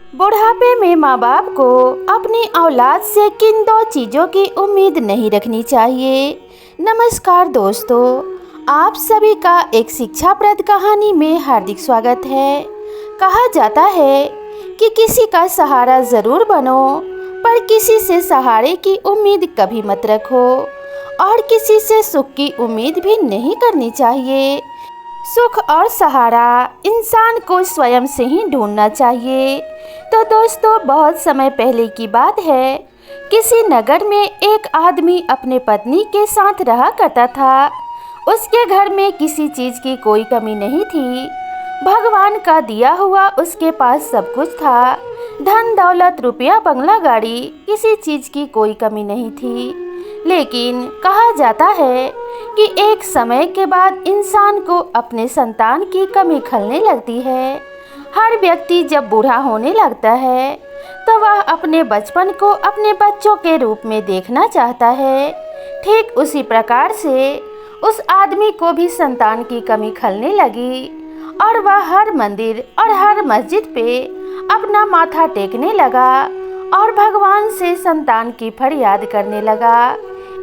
बुढ़ापे में माँ बाप को अपनी औलाद से किन दो चीज़ों की उम्मीद नहीं रखनी चाहिए। नमस्कार दोस्तों, आप सभी का एक शिक्षाप्रद कहानी में हार्दिक स्वागत है। कहा जाता है कि किसी का सहारा ज़रूर बनो, पर किसी से सहारे की उम्मीद कभी मत रखो और किसी से सुख की उम्मीद भी नहीं करनी चाहिए। सुख और सहारा इंसान को स्वयं से ही ढूंढना चाहिए। तो दोस्तों, बहुत समय पहले की बात है, किसी नगर में एक आदमी अपने पत्नी के साथ रहा करता था। उसके घर में किसी चीज़ की कोई कमी नहीं थी। भगवान का दिया हुआ उसके पास सब कुछ था। धन दौलत, रुपया, बंगला, गाड़ी, किसी चीज़ की कोई कमी नहीं थी। लेकिन कहा जाता है कि एक समय के बाद इंसान को अपने संतान की कमी खलने लगती है। हर व्यक्ति जब बूढ़ा होने लगता है तो वह अपने बचपन को अपने बच्चों के रूप में देखना चाहता है। ठीक उसी प्रकार से उस आदमी को भी संतान की कमी खलने लगी और वह हर मंदिर और हर मस्जिद पे अपना माथा टेकने लगा और भगवान से संतान की फरियाद करने लगा।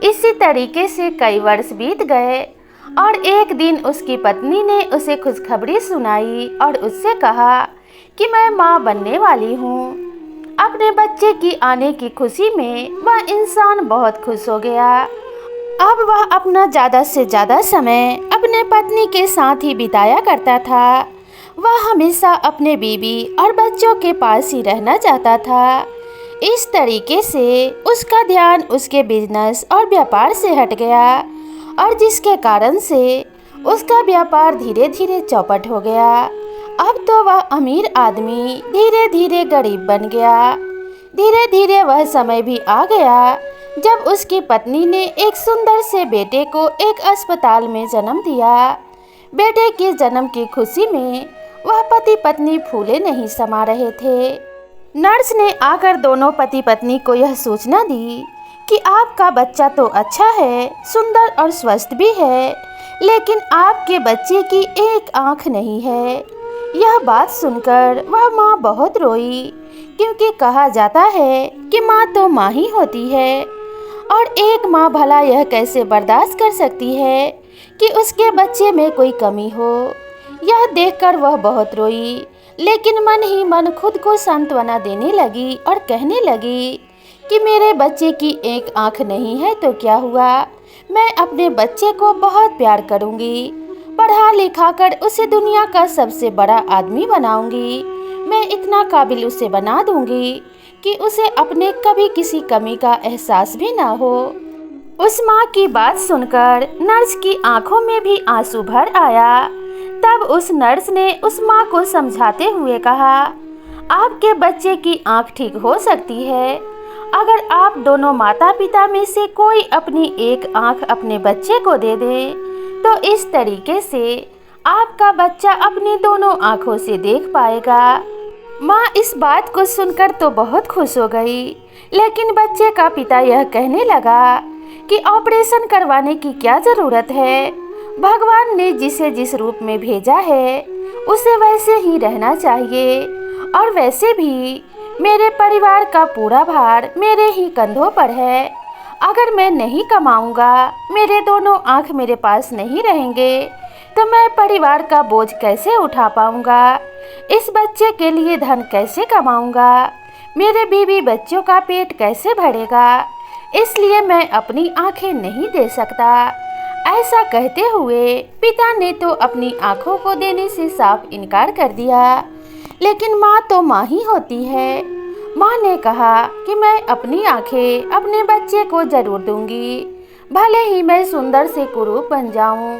इसी तरीके से कई वर्ष बीत गए और एक दिन उसकी पत्नी ने उसे खुशखबरी सुनाई और उससे कहा कि मैं माँ बनने वाली हूँ। अपने बच्चे की आने की खुशी में वह इंसान बहुत खुश हो गया। अब वह अपना ज़्यादा से ज़्यादा समय अपने पत्नी के साथ ही बिताया करता था। वह हमेशा अपने बीवी और बच्चों के पास ही रहना चाहता था। इस तरीके से उसका ध्यान उसके बिजनेस और व्यापार से हट गया और जिसके कारण से उसका व्यापार धीरे धीरे चौपट हो गया। अब तो वह अमीर आदमी धीरे धीरे गरीब बन गया। धीरे धीरे वह समय भी आ गया जब उसकी पत्नी ने एक सुंदर से बेटे को एक अस्पताल में जन्म दिया। बेटे के जन्म की खुशी में वह पति पत्नी फूले नहीं समा रहे थे। नर्स ने आकर दोनों पति पत्नी को यह सूचना दी कि आपका बच्चा तो अच्छा है, सुंदर और स्वस्थ भी है, लेकिन आपके बच्चे की एक आंख नहीं है। यह बात सुनकर वह माँ बहुत रोई, क्योंकि कहा जाता है कि माँ तो माँ ही होती है और एक माँ भला यह कैसे बर्दाश्त कर सकती है कि उसके बच्चे में कोई कमी हो। यह देखकर वह बहुत रोई, लेकिन मन ही मन खुद को सांत्वना देने लगी और कहने लगी कि मेरे बच्चे की एक आंख नहीं है तो क्या हुआ, मैं अपने बच्चे को बहुत प्यार करूंगी, पढ़ा लिखा कर उसे दुनिया का सबसे बड़ा आदमी बनाऊंगी। मैं इतना काबिल उसे बना दूंगी कि उसे अपने कभी किसी कमी का एहसास भी ना हो। उस माँ की बात सुनकर नर्स की आंखों में भी आंसू भर आया। तब उस नर्स ने उस माँ को समझाते हुए कहा, आपके बच्चे की आंख ठीक हो सकती है अगर आप दोनों माता पिता में से कोई अपनी एक आंख अपने बच्चे को दे दे, तो इस तरीके से आपका बच्चा अपनी दोनों आंखों से देख पाएगा। माँ इस बात को सुनकर तो बहुत खुश हो गई, लेकिन बच्चे का पिता यह कहने लगा कि ऑपरेशन करवाने की क्या ज़रूरत है, भगवान ने जिसे जिस रूप में भेजा है उसे वैसे ही रहना चाहिए, और वैसे भी मेरे परिवार का पूरा भार मेरे ही कंधों पर है। अगर मैं नहीं कमाऊंगा, मेरे दोनों आँख मेरे पास नहीं रहेंगे, तो मैं परिवार का बोझ कैसे उठा पाऊंगा, इस बच्चे के लिए धन कैसे कमाऊंगा, मेरे बीवी बच्चों का पेट कैसे भरेगा, इसलिए मैं अपनी आँखें नहीं दे सकता। ऐसा कहते हुए पिता ने तो अपनी आंखों को देने से साफ इनकार कर दिया, लेकिन माँ तो माँ ही होती है। माँ ने कहा कि मैं अपनी आंखें अपने बच्चे को जरूर दूंगी, भले ही मैं सुंदर से कुरूप बन जाऊं,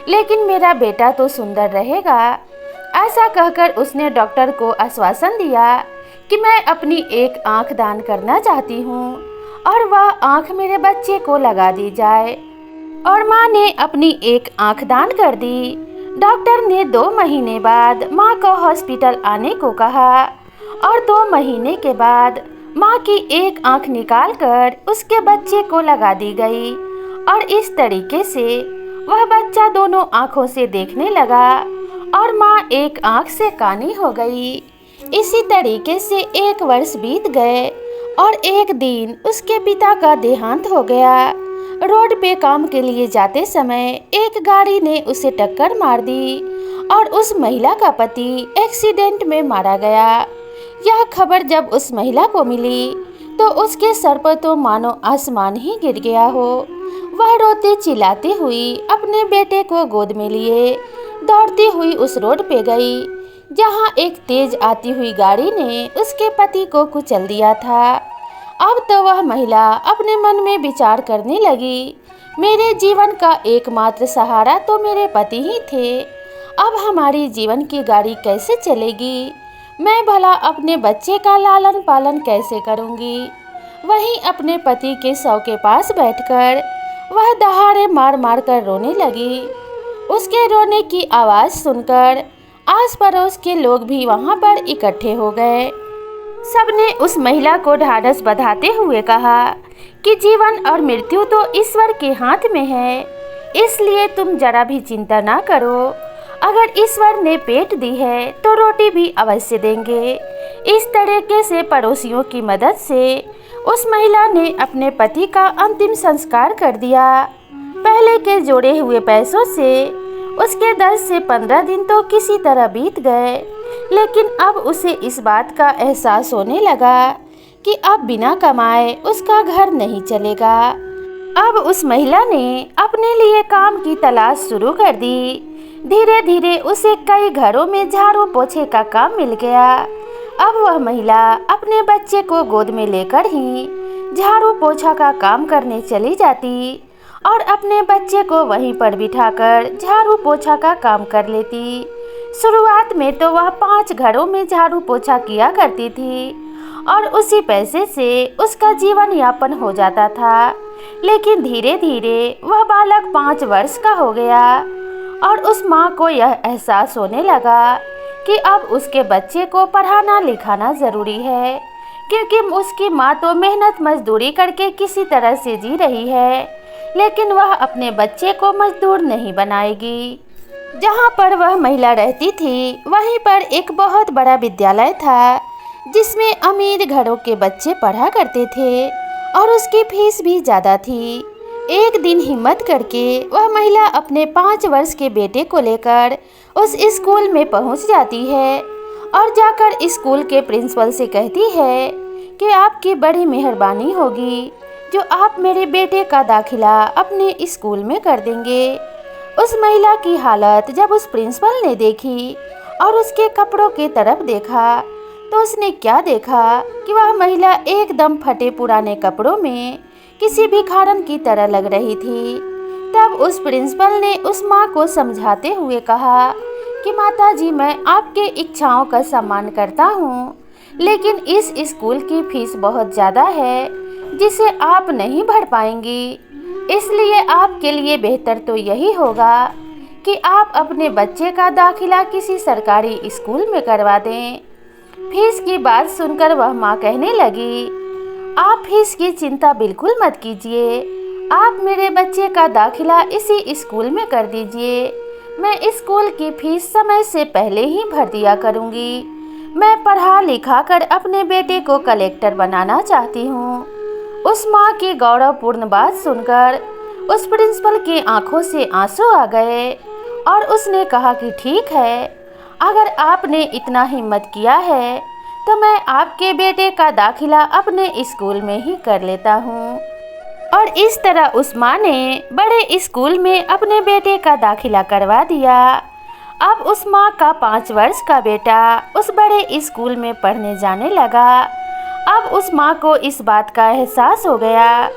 लेकिन मेरा बेटा तो सुंदर रहेगा। ऐसा कहकर उसने डॉक्टर को आश्वासन दिया कि मैं अपनी एक आंख दान करना चाहती हूँ और वह आंख मेरे बच्चे को लगा दी जाए। और माँ ने अपनी एक आंख दान कर दी। डॉक्टर ने 2 महीने बाद माँ को हॉस्पिटल आने को कहा और 2 महीने के बाद माँ की एक आंख निकालकर उसके बच्चे को लगा दी गई और इस तरीके से वह बच्चा दोनों आंखों से देखने लगा और माँ एक आंख से कानी हो गई। इसी तरीके से 1 वर्ष बीत गए और एक दिन उसके पिता का देहांत हो गया। रोड पे काम के लिए जाते समय एक गाड़ी ने उसे टक्कर मार दी और उस महिला का पति एक्सीडेंट में मारा गया। यह खबर जब उस महिला को मिली तो उसके सर पर तो मानो आसमान ही गिर गया हो। वह रोते चिल्लाती हुई अपने बेटे को गोद में लिए दौड़ती हुई उस रोड पे गई जहां एक तेज आती हुई गाड़ी ने उसके पति को कुचल दिया था। अब तो वह महिला अपने मन में विचार करने लगी, मेरे जीवन का एकमात्र सहारा तो मेरे पति ही थे। अब हमारी जीवन की गाड़ी कैसे चलेगी? मैं भला अपने बच्चे का लालन पालन कैसे करूंगी? वहीं अपने पति के शव के पास बैठकर वह दहाड़े मार मार कर रोने लगी। उसके रोने की आवाज़ सुनकर आस पड़ोस के लोग भी वहां पर इकट्ठे हो गए। सबने उस महिला को ढाढ़स बंधाते हुए कहा कि जीवन और मृत्यु तो ईश्वर के हाथ में है, इसलिए तुम जरा भी चिंता ना करो। अगर ईश्वर ने पेट दी है तो रोटी भी अवश्य देंगे। इस तरीके से पड़ोसियों की मदद से उस महिला ने अपने पति का अंतिम संस्कार कर दिया। पहले के जोड़े हुए पैसों से उसके 10 से 15 दिन तो किसी तरह बीत गए, लेकिन अब उसे इस बात का एहसास होने लगा कि अब बिना कमाए उसका घर नहीं चलेगा। अब उस महिला ने अपने लिए काम की तलाश शुरू कर दी। धीरे धीरे उसे कई घरों में झाड़ू पोछे का काम मिल गया। अब वह महिला अपने बच्चे को गोद में लेकर ही झाड़ू पोछा का काम करने चली जाती और अपने बच्चे को वहीं पर बिठाकर झाड़ू पोछा का काम कर लेती। शुरुआत में तो वह 5 घरों में झाड़ू पोछा किया करती थी और उसी पैसे से उसका जीवन यापन हो जाता था, लेकिन धीरे धीरे वह बालक 5 वर्ष का हो गया और उस माँ को यह एहसास होने लगा कि अब उसके बच्चे को पढ़ाना लिखाना ज़रूरी है, क्योंकि उसकी माँ तो मेहनत मजदूरी करके किसी तरह से जी रही है, लेकिन वह अपने बच्चे को मजदूर नहीं बनाएगी। जहाँ पर वह महिला रहती थी वहीं पर एक बहुत बड़ा विद्यालय था जिसमें अमीर घरों के बच्चे पढ़ा करते थे और उसकी फीस भी ज़्यादा थी। एक दिन हिम्मत करके वह महिला अपने 5 वर्ष के बेटे को लेकर उस स्कूल में पहुंच जाती है और जाकर स्कूल के प्रिंसिपल से कहती है कि आपकी बड़ी मेहरबानी होगी जो आप मेरे बेटे का दाखिला अपने स्कूल में कर देंगे। उस महिला की हालत जब उस प्रिंसिपल ने देखी और उसके कपड़ों की तरफ देखा तो उसने क्या देखा कि वह महिला एकदम फटे पुराने कपड़ों में किसी भिखारन की तरह लग रही थी। तब उस प्रिंसिपल ने उस माँ को समझाते हुए कहा कि माता जी, मैं आपके इच्छाओं का सम्मान करता हूँ, लेकिन इस स्कूल की फीस बहुत ज़्यादा है जिसे आप नहीं भर पाएंगी, इसलिए आपके लिए बेहतर तो यही होगा कि आप अपने बच्चे का दाखिला किसी सरकारी स्कूल में करवा दें। फीस की बात सुनकर वह माँ कहने लगी, आप फीस की चिंता बिल्कुल मत कीजिए, आप मेरे बच्चे का दाखिला इसी स्कूल में कर दीजिए। मैं स्कूल की फीस समय से पहले ही भर दिया करूँगी। मैं पढ़ा लिखा कर अपने बेटे को कलेक्टर बनाना चाहती हूँ। उस माँ की गौरवपूर्ण बात सुनकर उस प्रिंसिपल की आंखों से आंसू आ गए और उसने कहा कि ठीक है, अगर आपने इतना हिम्मत किया है तो मैं आपके बेटे का दाखिला अपने स्कूल में ही कर लेता हूँ। और इस तरह उस माँ ने बड़े स्कूल में अपने बेटे का दाखिला करवा दिया। अब उस माँ का 5 वर्ष का बेटा उस बड़े स्कूल में पढ़ने जाने लगा। अब उस माँ को इस बात का एहसास हो गया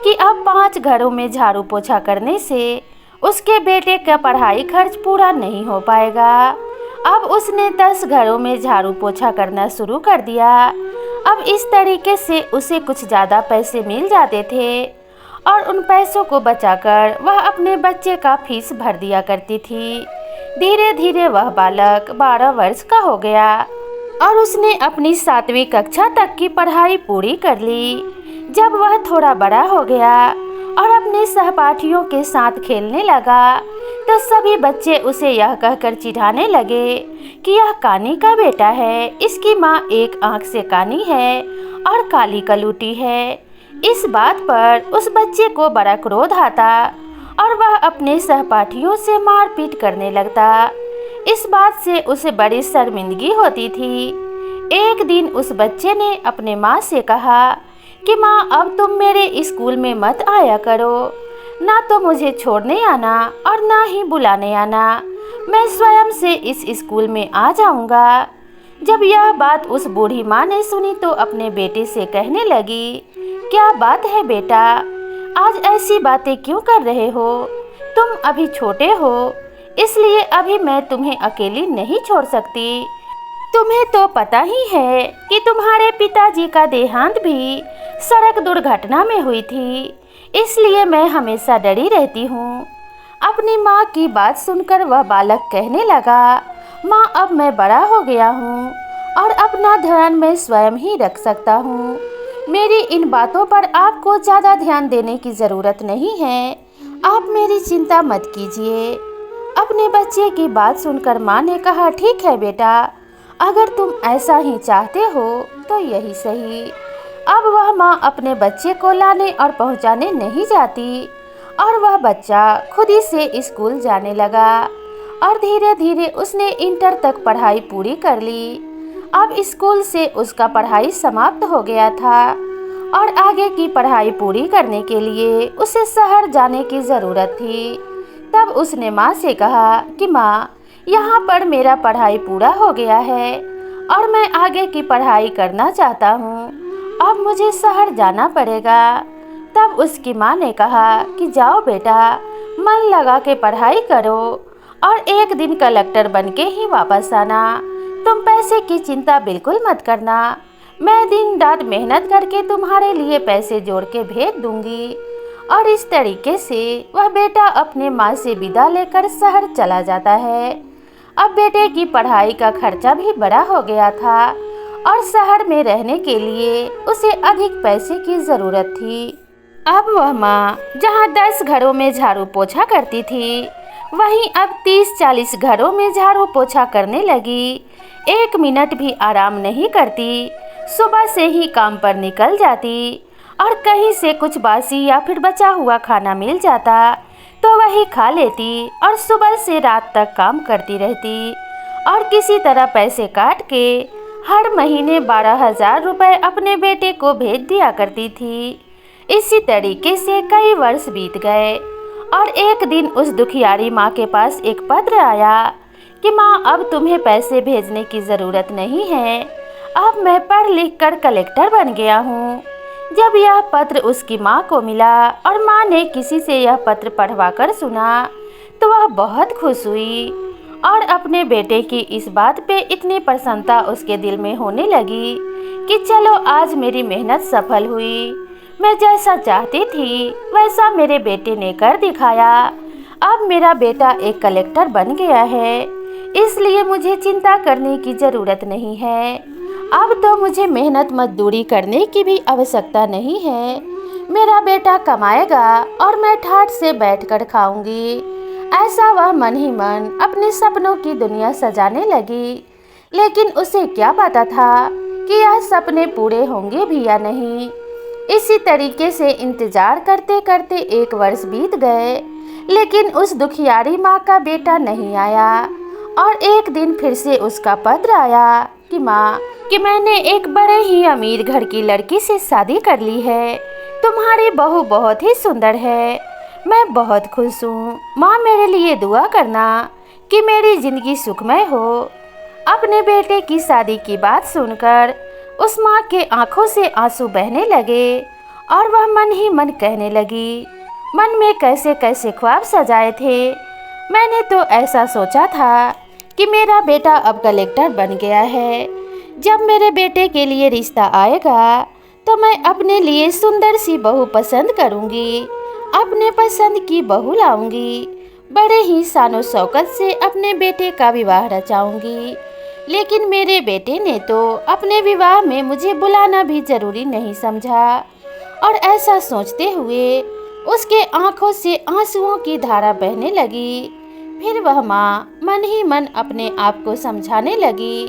कि अब 5 घरों में झाड़ू पोछा करने से उसके बेटे का पढ़ाई खर्च पूरा नहीं हो पाएगा। अब उसने 10 घरों में झाड़ू पोछा करना शुरू कर दिया। अब इस तरीके से उसे कुछ ज़्यादा पैसे मिल जाते थे और उन पैसों को बचाकर वह अपने बच्चे का फीस भर दिया करती थी। धीरे धीरे वह बालक 12 वर्ष का हो गया और उसने अपनी 7वीं कक्षा तक की पढ़ाई पूरी कर ली। जब वह थोड़ा बड़ा हो गया और अपने सहपाठियों के साथ खेलने लगा तो सभी बच्चे उसे यह कहकर चिढ़ाने लगे कि यह कानी का बेटा है। इसकी माँ एक आंख से कानी है और काली कलूटी है। इस बात पर उस बच्चे को बड़ा क्रोध आता और वह अपने सहपाठियों से मारपीट करने लगता। इस बात से उसे बड़ी शर्मिंदगी होती थी। एक दिन उस बच्चे ने अपने माँ से कहा कि माँ, अब तुम मेरे स्कूल में मत आया करो। ना तो मुझे छोड़ने आना और ना ही बुलाने आना। मैं स्वयं से इस स्कूल में आ जाऊंगा। जब यह बात उस बूढ़ी माँ ने सुनी तो अपने बेटे से कहने लगी, क्या बात है बेटा, आज ऐसी बातें क्यों कर रहे हो? तुम अभी छोटे हो, इसलिए अभी मैं तुम्हें अकेली नहीं छोड़ सकती। तुम्हें तो पता ही है कि तुम्हारे पिताजी का देहांत भी सड़क दुर्घटना में हुई थी, इसलिए मैं हमेशा डरी रहती हूँ। अपनी माँ की बात सुनकर वह बालक कहने लगा, माँ, अब मैं बड़ा हो गया हूँ और अपना ध्यान मैं स्वयं ही रख सकता हूँ। मेरी इन बातों पर आपको ज़्यादा ध्यान देने की ज़रूरत नहीं है। आप मेरी चिंता मत कीजिए। अपने बच्चे की बात सुनकर माँ ने कहा, ठीक है बेटा, अगर तुम ऐसा ही चाहते हो तो यही सही। अब वह माँ अपने बच्चे को लाने और पहुँचाने नहीं जाती और वह बच्चा खुद ही से स्कूल जाने लगा और धीरे धीरे उसने इंटर तक पढ़ाई पूरी कर ली। अब स्कूल से उसका पढ़ाई समाप्त हो गया था और आगे की पढ़ाई पूरी करने के लिए उसे शहर जाने की ज़रूरत थी। तब उसने माँ से कहा कि माँ, यहाँ पर मेरा पढ़ाई पूरा हो गया है और मैं आगे की पढ़ाई करना चाहता हूँ। अब मुझे शहर जाना पड़ेगा। तब उसकी माँ ने कहा कि जाओ बेटा, मन लगा के पढ़ाई करो और एक दिन कलेक्टर बन के ही वापस आना। तुम पैसे की चिंता बिल्कुल मत करना। मैं दिन रात मेहनत करके तुम्हारे लिए पैसे जोड़ के भेज दूंगी। और इस तरीके से वह बेटा अपने माँ से विदा लेकर शहर चला जाता है। अब बेटे की पढ़ाई का खर्चा भी बड़ा हो गया था और शहर में रहने के लिए उसे अधिक पैसे की ज़रूरत थी। अब वह माँ जहाँ 10 घरों में झाड़ू पोछा करती थी, वहीं अब 30-40 घरों में झाड़ू पोछा करने लगी। 1 मिनट भी आराम नहीं करती। सुबह से ही काम पर निकल जाती और कहीं से कुछ बासी या फिर बचा हुआ खाना मिल जाता तो वही खा लेती और सुबह से रात तक काम करती रहती और किसी तरह पैसे काट के हर महीने 12,000 रुपये अपने बेटे को भेज दिया करती थी। इसी तरीके से कई वर्ष बीत गए और एक दिन उस दुखियारी माँ के पास एक पत्र आया कि माँ, अब तुम्हें पैसे भेजने की ज़रूरत नहीं है। अब मैं पढ़ लिख कर कलेक्टर बन गया हूँ। जब यह पत्र उसकी माँ को मिला और माँ ने किसी से यह पत्र पढ़वा कर सुना तो वह बहुत खुश हुई और अपने बेटे की इस बात पे इतनी प्रसन्नता उसके दिल में होने लगी कि चलो आज मेरी मेहनत सफल हुई। मैं जैसा चाहती थी वैसा मेरे बेटे ने कर दिखाया। अब मेरा बेटा एक कलेक्टर बन गया है, इसलिए मुझे चिंता करने की ज़रूरत नहीं है। अब तो मुझे मेहनत मजदूरी करने की भी आवश्यकता नहीं है। मेरा बेटा कमाएगा और मैं ठाठ से बैठकर खाऊंगी। ऐसा वह मन ही मन अपने सपनों की दुनिया सजाने लगी। लेकिन उसे क्या पता था कि यह सपने पूरे होंगे भी या नहीं। इसी तरीके से इंतजार करते करते 1 वर्ष बीत गए, लेकिन उस दुखियारी माँ का बेटा नहीं आया। और एक दिन फिर से उसका पत्र आया कि माँ, कि मैंने एक बड़े ही अमीर घर की लड़की से शादी कर ली है। तुम्हारी बहू बहुत ही सुंदर है। मैं बहुत खुश हूँ। माँ, मेरे लिए दुआ करना कि मेरी ज़िंदगी सुखमय हो। अपने बेटे की शादी की बात सुनकर उस माँ के आंखों से आंसू बहने लगे और वह मन ही मन कहने लगी, मन में कैसे कैसे ख्वाब सजाए थे। मैंने तो ऐसा सोचा था कि मेरा बेटा अब कलेक्टर बन गया है। जब मेरे बेटे के लिए रिश्ता आएगा तो मैं अपने लिए सुंदर सी बहू पसंद करूंगी, अपने पसंद की बहू लाऊंगी, बड़े ही शानो शौकत से अपने बेटे का विवाह रचाऊंगी। लेकिन मेरे बेटे ने तो अपने विवाह में मुझे बुलाना भी जरूरी नहीं समझा। और ऐसा सोचते हुए उसके आंखों से आंसुओं की धारा बहने लगी। फिर वह माँ मन ही मन अपने आप को समझाने लगी,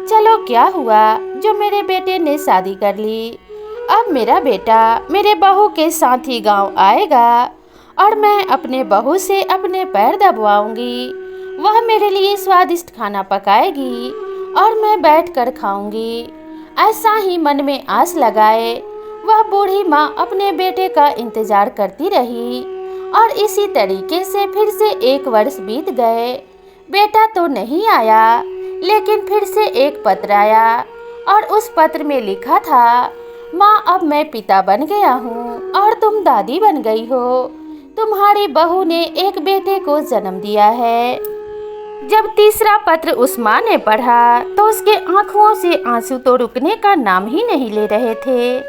चलो क्या हुआ जो मेरे बेटे ने शादी कर ली। अब मेरा बेटा मेरे बहू के साथ ही गांव आएगा और मैं अपने बहू से अपने पैर दबवाऊंगी। वह मेरे लिए स्वादिष्ट खाना पकाएगी और मैं बैठकर खाऊंगी। ऐसा ही मन में आस लगाए वह बूढ़ी माँ अपने बेटे का इंतजार करती रही और इसी तरीके से फिर से 1 वर्ष बीत गए। बेटा तो नहीं आया, लेकिन फिर से एक पत्र आया और उस पत्र में लिखा था, माँ अब मैं पिता बन गया हूँ और तुम दादी बन गई हो। तुम्हारी बहू ने एक बेटे को जन्म दिया है। जब तीसरा पत्र उस माँ ने पढ़ा तो उसके आंखों से आंसू तो रुकने का नाम ही नहीं ले रहे थे।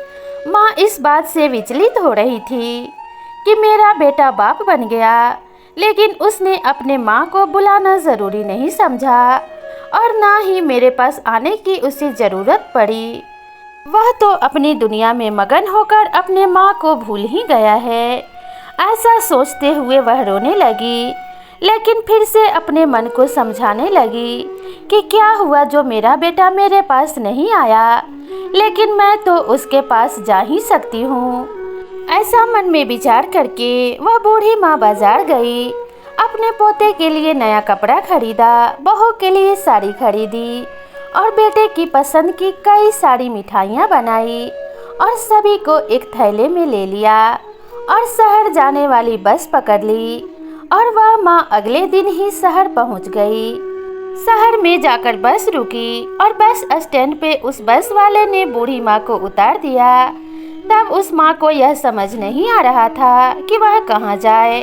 माँ इस बात से विचलित हो रही थी कि मेरा बेटा बाप बन गया, लेकिन उसने अपने माँ को बुलाना ज़रूरी नहीं समझा और ना ही मेरे पास आने की उसे ज़रूरत पड़ी। वह तो अपनी दुनिया में मगन होकर अपने माँ को भूल ही गया है। ऐसा सोचते हुए वह रोने लगी, लेकिन फिर से अपने मन को समझाने लगी कि क्या हुआ जो मेरा बेटा मेरे पास नहीं आया, लेकिन मैं तो उसके पास जा ही सकती हूँ। ऐसा मन में विचार करके वह बूढ़ी माँ बाजार गई। अपने पोते के लिए नया कपड़ा खरीदा, बहू के लिए साड़ी खरीदी और बेटे की पसंद की कई सारी मिठाइयाँ बनाई और सभी को एक थैले में ले लिया और शहर जाने वाली बस पकड़ ली और वह माँ अगले दिन ही शहर पहुँच गई। शहर में जाकर बस रुकी और बस स्टैंड पे उस बस वाले ने बूढ़ी माँ को उतार दिया। तब उस माँ को यह समझ नहीं आ रहा था कि वह कहाँ जाए।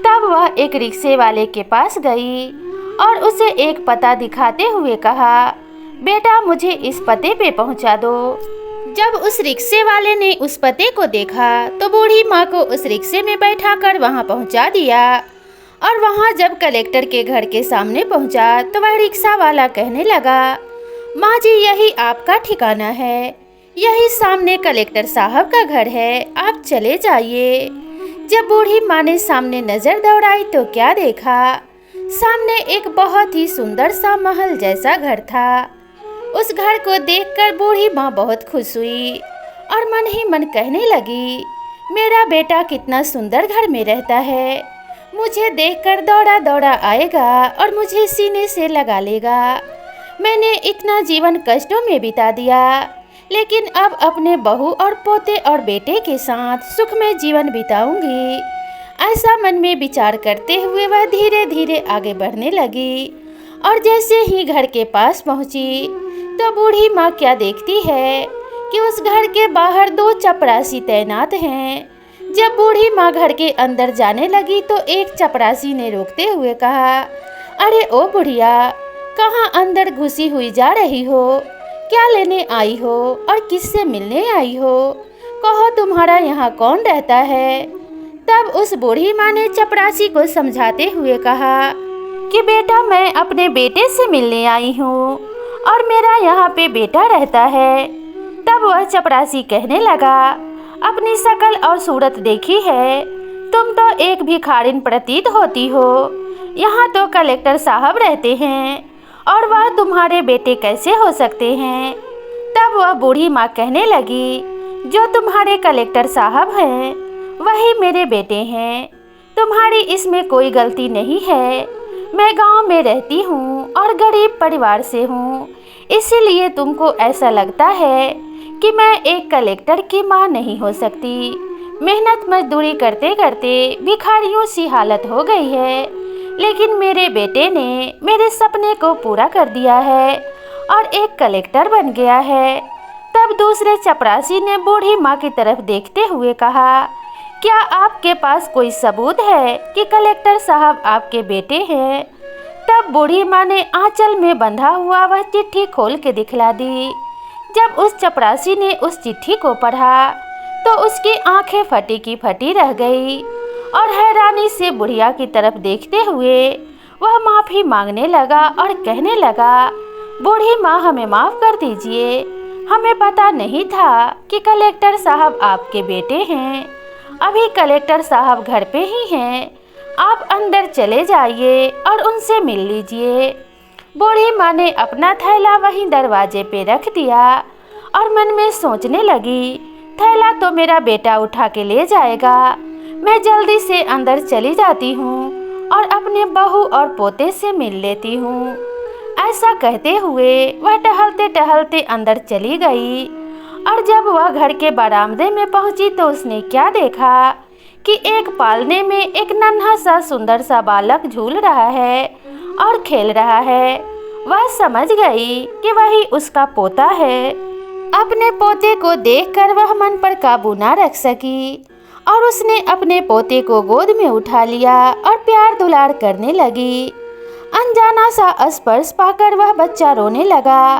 तब वह एक रिक्शे वाले के पास गई और उसे एक पता दिखाते हुए कहा, बेटा मुझे इस पते पे पहुँचा दो। जब उस रिक्शे वाले ने उस पते को देखा तो बूढ़ी माँ को उस रिक्शे में बैठाकर वहाँ पहुँचा दिया और वहाँ जब कलेक्टर के घर के सामने पहुँचा तो वह रिक्शा वाला कहने लगा, माँ जी यही आपका ठिकाना है, यही सामने कलेक्टर साहब का घर है, आप चले जाइए। जब बूढ़ी माँ ने सामने नजर दौड़ाई तो क्या देखा, सामने एक बहुत ही सुंदर सा महल जैसा घर था। उस घर को देखकर बूढ़ी माँ बहुत खुश हुई और मन ही मन कहने लगी, मेरा बेटा कितना सुंदर घर में रहता है, मुझे देखकर दौड़ा दौड़ा आएगा और मुझे सीने से लगा लेगा। मैंने इतना जीवन कष्टों में बिता दिया, लेकिन अब अपने बहू और पोते और बेटे के साथ सुख में जीवन बिताऊंगी। ऐसा मन में विचार करते हुए वह धीरे धीरे आगे बढ़ने लगी और जैसे ही घर के पास पहुंची तो बूढ़ी माँ क्या देखती है कि उस घर के बाहर 2 चपरासी तैनात हैं। जब बूढ़ी माँ घर के अंदर जाने लगी तो एक चपरासी ने रोकते हुए कहा, अरे ओ बुढ़िया, कहाँ अंदर घुसी हुई जा रही हो, क्या लेने आई हो और किससे मिलने आई हो, कहो तुम्हारा यहाँ कौन रहता है। तब उस बूढ़ी माँ ने चपरासी को समझाते हुए कहा कि बेटा मैं अपने बेटे से मिलने आई हूँ और मेरा यहाँ पे बेटा रहता है। तब वह चपरासी कहने लगा, अपनी शकल और सूरत देखी है, तुम तो एक भिखारिन प्रतीत होती हो, यहाँ तो कलेक्टर साहब रहते हैं और वह तुम्हारे बेटे कैसे हो सकते हैं। तब वह बूढ़ी माँ कहने लगी, जो तुम्हारे कलेक्टर साहब हैं वही मेरे बेटे हैं, तुम्हारी इसमें कोई गलती नहीं है। मैं गांव में रहती हूँ और गरीब परिवार से हूँ, इसीलिए तुमको ऐसा लगता है कि मैं एक कलेक्टर की माँ नहीं हो सकती। मेहनत मजदूरी करते करते भिखारियों सी हालत हो गई है, लेकिन मेरे बेटे ने मेरे सपने को पूरा कर दिया है और एक कलेक्टर बन गया है। तब दूसरे चपरासी ने बूढ़ी माँ की तरफ देखते हुए कहा, क्या आपके पास कोई सबूत है कि कलेक्टर साहब आपके बेटे हैं। तब बूढ़ी माँ ने आंचल में बंधा हुआ वह चिट्ठी खोल के दिखला दी। जब उस चपरासी ने उस चिट्ठी को पढ़ा तो उसकी आंखें फटी की फटी रह गई और हैरानी से बुढ़िया की तरफ देखते हुए वह माफ़ी मांगने लगा और कहने लगा, बूढ़ी माँ हमें माफ़ कर दीजिए, हमें पता नहीं था कि कलेक्टर साहब आपके बेटे हैं। अभी कलेक्टर साहब घर पे ही हैं, आप अंदर चले जाइए और उनसे मिल लीजिए। बूढ़ी माँ ने अपना थैला वहीं दरवाजे पे रख दिया और मन में सोचने लगी, थैला तो मेरा बेटा उठा के ले जाएगा, मैं जल्दी से अंदर चली जाती हूँ और अपने बहू और पोते से मिल लेती हूँ। ऐसा कहते हुए वह टहलते टहलते अंदर चली गई और जब वह घर के बरामदे में पहुंची तो उसने क्या देखा कि एक पालने में एक नन्हा सा सुंदर सा बालक झूल रहा है और खेल रहा है। वह समझ गई कि वही उसका पोता है। अपने पोते को देखकर वह मन पर काबू ना रख सकी और उसने अपने पोते को गोद में उठा लिया और प्यार दुलार करने लगी। अनजाना सा स्पर्श पाकर वह बच्चा रोने लगा।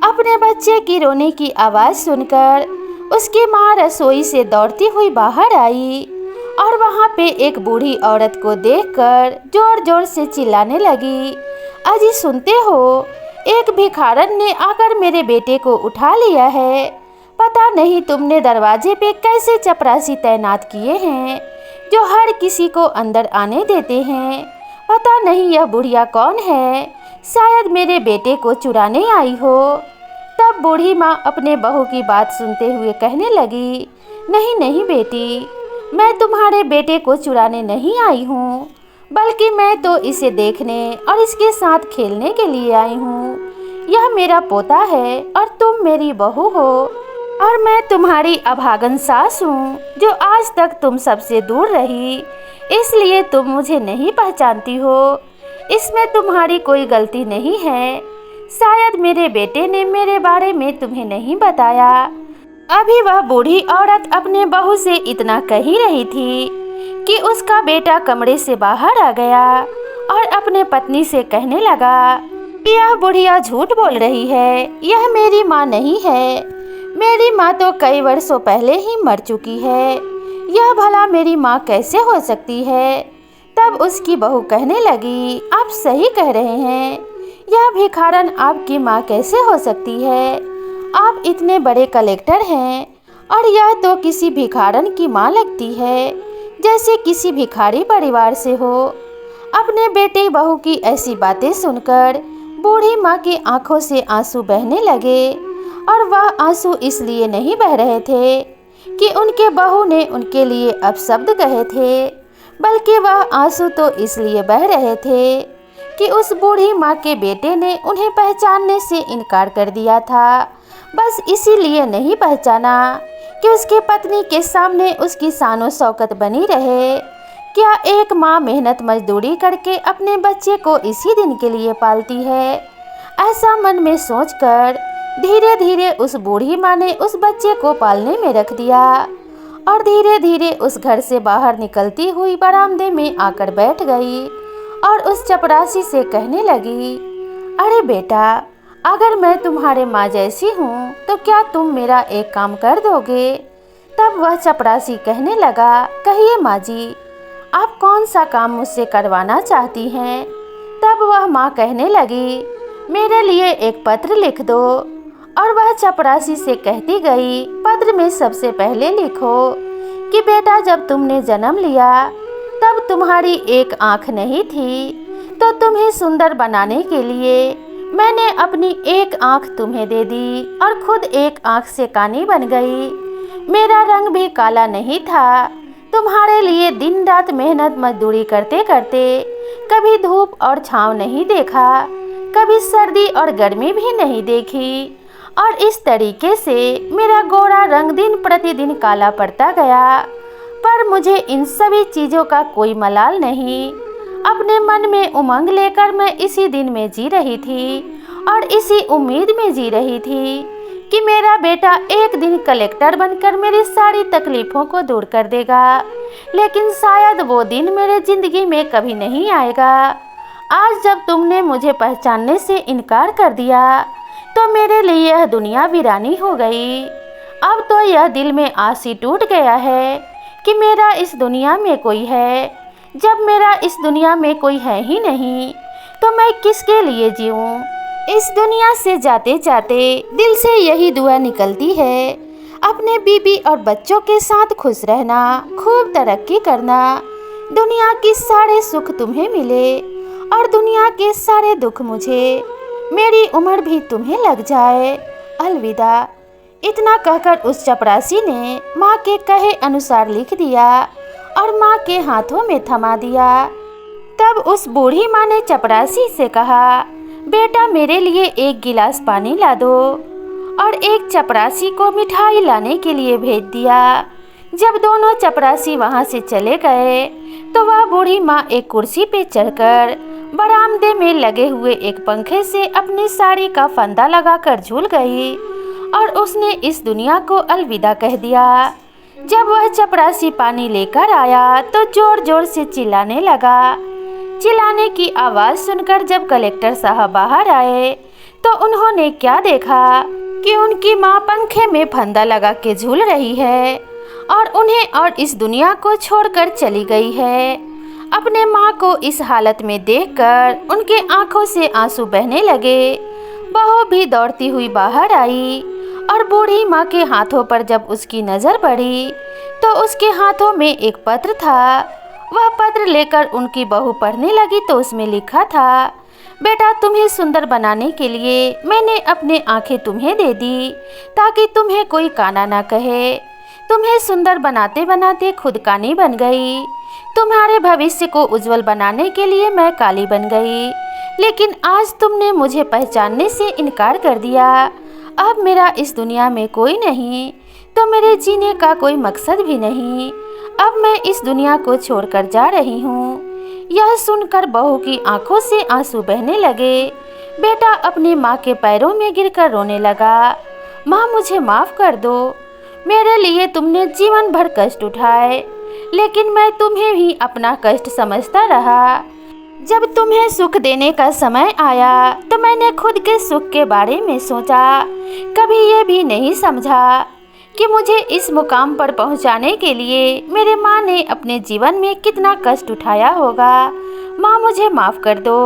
अपने बच्चे की रोने की आवाज़ सुनकर उसकी माँ रसोई से दौड़ती हुई बाहर आई और वहाँ पे एक बूढ़ी औरत को देखकर जोर जोर से चिल्लाने लगी, अजी सुनते हो, एक भिखारन ने आकर मेरे बेटे को उठा लिया है। पता नहीं तुमने दरवाजे पे कैसे चपरासी तैनात किए हैं जो हर किसी को अंदर आने देते हैं। पता नहीं यह बुढ़िया कौन है, शायद मेरे बेटे को चुराने आई हो। तब बूढ़ी माँ अपने बहू की बात सुनते हुए कहने लगी, नहीं नहीं बेटी, मैं तुम्हारे बेटे को चुराने नहीं आई हूँ, बल्कि मैं तो इसे देखने और इसके साथ खेलने के लिए आई हूँ। यह मेरा पोता है और तुम मेरी बहू हो और मैं तुम्हारी अभागन सास हूँ जो आज तक तुम सबसे दूर रही, इसलिए तुम मुझे नहीं पहचानती हो। इसमें तुम्हारी कोई गलती नहीं है। शायद मेरे बेटे ने मेरे बारे में तुम्हें नहीं बताया। अभी वह बूढ़ी औरत अपने बहू से इतना कह ही रही थी कि उसका बेटा कमरे से बाहर आ गया और अपने पत्नी से कहने लगा कि यह बुढ़िया झूठ बोल रही है, यह मेरी माँ नहीं है। मेरी माँ तो कई वर्षों पहले ही मर चुकी है, यह भला मेरी माँ कैसे हो सकती है। तब उसकी बहू कहने लगी, आप सही कह रहे हैं, यह भिखारन आपकी माँ कैसे हो सकती है। आप इतने बड़े कलेक्टर हैं और यह तो किसी भिखारन की माँ लगती है, जैसे किसी भिखारी परिवार से हो। अपने बेटे बहू की ऐसी बातें सुनकर बूढ़ी माँ की आंखों से आंसू बहने लगे और वह आंसू इसलिए नहीं बह रहे थे कि उनके बहू ने उनके लिए अपशब्द कहे थे, बल्कि वह आंसू तो इसलिए बह रहे थे कि उस बूढ़ी माँ के बेटे ने उन्हें पहचानने से इनकार कर दिया था। बस इसीलिए नहीं पहचाना कि उसकी पत्नी के सामने उसकी शानो शौकत बनी रहे। क्या एक माँ मेहनत मजदूरी करके अपने बच्चे को इसी दिन के लिए पालती है। ऐसा मन में सोचकर धीरे धीरे उस बूढ़ी माँ ने उस बच्चे को पालने में रख दिया और धीरे धीरे उस घर से बाहर निकलती हुई बरामदे में आकर बैठ गई और उस चपरासी से कहने लगी, अरे बेटा, अगर मैं तुम्हारे माँ जैसी हूँ तो क्या तुम मेरा एक काम कर दोगे। तब वह चपरासी कहने लगा, कहिए माँ जी, आप कौन सा काम मुझसे करवाना चाहती हैं। तब वह माँ कहने लगी, मेरे लिए एक पत्र लिख दो। और वह चपरासी से कहती गई, पत्र में सबसे पहले लिखो कि बेटा, जब तुमने जन्म लिया तब तुम्हारी एक आँख नहीं थी, तो तुम्हें सुंदर बनाने के लिए मैंने अपनी एक आँख तुम्हें दे दी और खुद एक आँख से कानी बन गई। मेरा रंग भी काला नहीं था। तुम्हारे लिए दिन रात मेहनत मजदूरी करते करते कभी धूप और छाँव नहीं देखा, कभी सर्दी और गर्मी भी नहीं देखी, और इस तरीके से मेरा गोरा रंग दिन प्रतिदिन काला पड़ता गया। पर मुझे इन सभी चीज़ों का कोई मलाल नहीं। अपने मन में उमंग लेकर मैं इसी दिन में जी रही थी और इसी उम्मीद में जी रही थी कि मेरा बेटा एक दिन कलेक्टर बनकर मेरी सारी तकलीफ़ों को दूर कर देगा। लेकिन शायद वो दिन मेरे ज़िंदगी में कभी नहीं आएगा। आज जब तुमने मुझे पहचानने से इनकार कर दिया तो मेरे लिए यह दुनिया वीरानी हो गई। अब तो यह दिल में आस ही टूट गया है कि मेरा इस दुनिया में कोई है। जब मेरा इस दुनिया में कोई है ही नहीं तो मैं किसके लिए जीऊँ। इस दुनिया से जाते जाते दिल से यही दुआ निकलती है, अपने बीबी और बच्चों के साथ खुश रहना, खूब तरक्की करना, दुनिया की सारे सुख तुम्हें मिले और दुनिया के सारे दुख मुझे, मेरी उम्र भी तुम्हें लग जाए, अलविदा। इतना कहकर उस चपरासी ने माँ के कहे अनुसार लिख दिया और माँ के हाथों में थमा दिया। तब उस बूढ़ी माँ ने चपरासी से कहा, बेटा मेरे लिए एक गिलास पानी ला दो, और एक चपरासी को मिठाई लाने के लिए भेज दिया। जब दोनों चपरासी वहां से चले गए तो वह बूढ़ी माँ एक कुर्सी पे चढ़कर बरामदे में लगे हुए एक पंखे से अपनी साड़ी का फंदा लगाकर झूल गई और उसने इस दुनिया को अलविदा कह दिया। जब वह चपरासी पानी लेकर आया तो जोर जोर से चिल्लाने लगा। चिल्लाने की आवाज़ सुनकर जब कलेक्टर साहब बाहर आए तो उन्होंने क्या देखा कि उनकी माँ पंखे में फंदा लगा के झूल रही है और उन्हें और इस दुनिया को छोड़कर चली गई है। अपने माँ को इस हालत में देखकर उनके आंखों से आंसू बहने लगे। बहू भी दौड़ती हुई बाहर आई और बूढ़ी माँ के हाथों पर जब उसकी नज़र पड़ी तो उसके हाथों में एक पत्र था। वह पत्र लेकर उनकी बहू पढ़ने लगी तो उसमें लिखा था, बेटा तुम्हें सुंदर बनाने के लिए मैंने अपनी आंखें तुम्हें दे दी ताकि तुम्हें कोई काना ना कहे। तुम्हें सुंदर बनाते बनाते खुद कानी बन गई। तुम्हारे भविष्य को उज्जवल बनाने के लिए मैं काली बन गई, लेकिन आज तुमने मुझे पहचानने से इनकार कर दिया। अब मेरा इस दुनिया में कोई नहीं, तो मेरे जीने का कोई मकसद भी नहीं। अब मैं इस दुनिया को छोड़कर जा रही हूँ। यह सुनकर बहू की आंखों से आंसू बहने लगे। बेटा अपनी माँ के पैरों में गिरकर रोने लगा। माँ मुझे माफ़ कर दो, मेरे लिए तुमने जीवन भर कष्ट उठाए, लेकिन मैं तुम्हें भी अपना कष्ट समझता रहा। जब तुम्हें सुख देने का समय आया तो मैंने खुद के सुख के बारे में सोचा। कभी ये भी नहीं समझा कि मुझे इस मुकाम पर पहुंचाने के लिए मेरे माँ ने अपने जीवन में कितना कष्ट उठाया होगा। माँ मुझे माफ़ कर दो।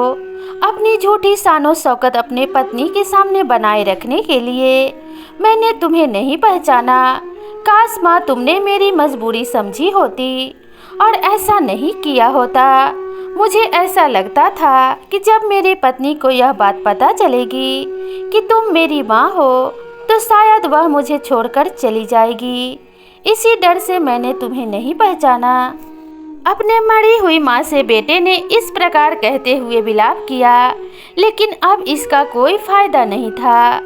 अपनी झूठी शानो शौकत अपने पत्नी के सामने बनाए रखने के लिए मैंने तुम्हें नहीं पहचाना। काश माँ तुमने मेरी मजबूरी समझी होती और ऐसा नहीं किया होता। मुझे ऐसा लगता था कि जब मेरी पत्नी को यह बात पता चलेगी कि तुम मेरी माँ हो तो शायद वह मुझे छोड़कर चली जाएगी। इसी डर से मैंने तुम्हें नहीं पहचाना। अपने मरी हुई माँ से बेटे ने इस प्रकार कहते हुए विलाप किया, लेकिन अब इसका कोई फायदा नहीं था,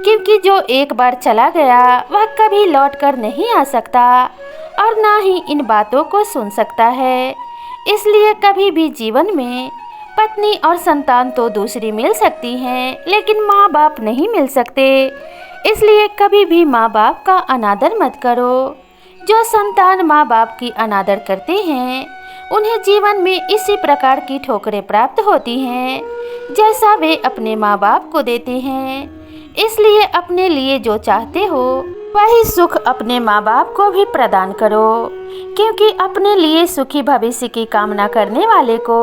क्योंकि जो एक बार चला गया वह कभी लौटकर नहीं आ सकता और ना ही इन बातों को सुन सकता है। इसलिए कभी भी जीवन में पत्नी और संतान तो दूसरी मिल सकती हैं, लेकिन माँ बाप नहीं मिल सकते। इसलिए कभी भी माँ बाप का अनादर मत करो। जो संतान माँ बाप की अनादर करते हैं उन्हें जीवन में इसी प्रकार की ठोकरें प्राप्त होती हैं जैसा वे अपने माँ बाप को देते हैं। इसलिए अपने लिए जो चाहते हो वही सुख अपने माँ बाप को भी प्रदान करो, क्योंकि अपने लिए सुखी भविष्य की कामना करने वाले को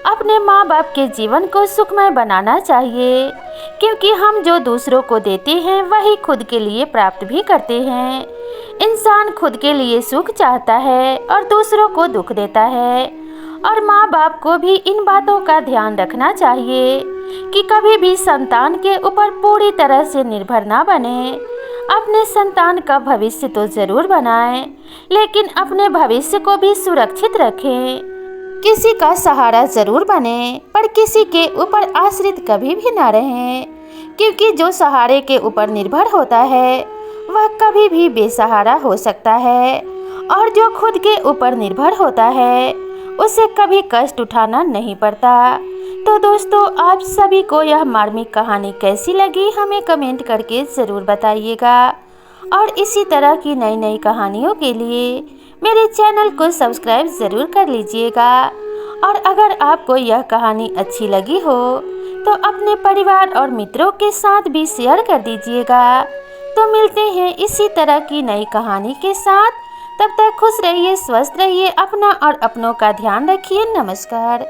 अपने माँ बाप के जीवन को सुखमय बनाना चाहिए, क्योंकि हम जो दूसरों को देते हैं वही खुद के लिए प्राप्त भी करते हैं। इंसान खुद के लिए सुख चाहता है और दूसरों को दुख देता है, और माँ बाप को भी इन बातों का ध्यान रखना चाहिए कि कभी भी संतान के ऊपर पूरी तरह से निर्भर ना बने। अपने संतान का भविष्य तो जरूर बनाएं, लेकिन अपने भविष्य को भी सुरक्षित रखें। किसी का सहारा जरूर बने, पर किसी के ऊपर आश्रित कभी भी ना रहें, क्योंकि जो सहारे के ऊपर निर्भर होता है वह कभी भी बेसहारा हो सकता है, और जो खुद के ऊपर निर्भर होता है उसे कभी कष्ट उठाना नहीं पड़ता। तो दोस्तों, आप सभी को यह मार्मिक कहानी कैसी लगी हमें कमेंट करके ज़रूर बताइएगा, और इसी तरह की नई नई कहानियों के लिए मेरे चैनल को सब्सक्राइब ज़रूर कर लीजिएगा। और अगर आपको यह कहानी अच्छी लगी हो तो अपने परिवार और मित्रों के साथ भी शेयर कर दीजिएगा। तो मिलते हैं इसी तरह की नई कहानी के साथ। तब तक खुश रहिए, स्वस्थ रहिए, अपना और अपनों का ध्यान रखिए। नमस्कार।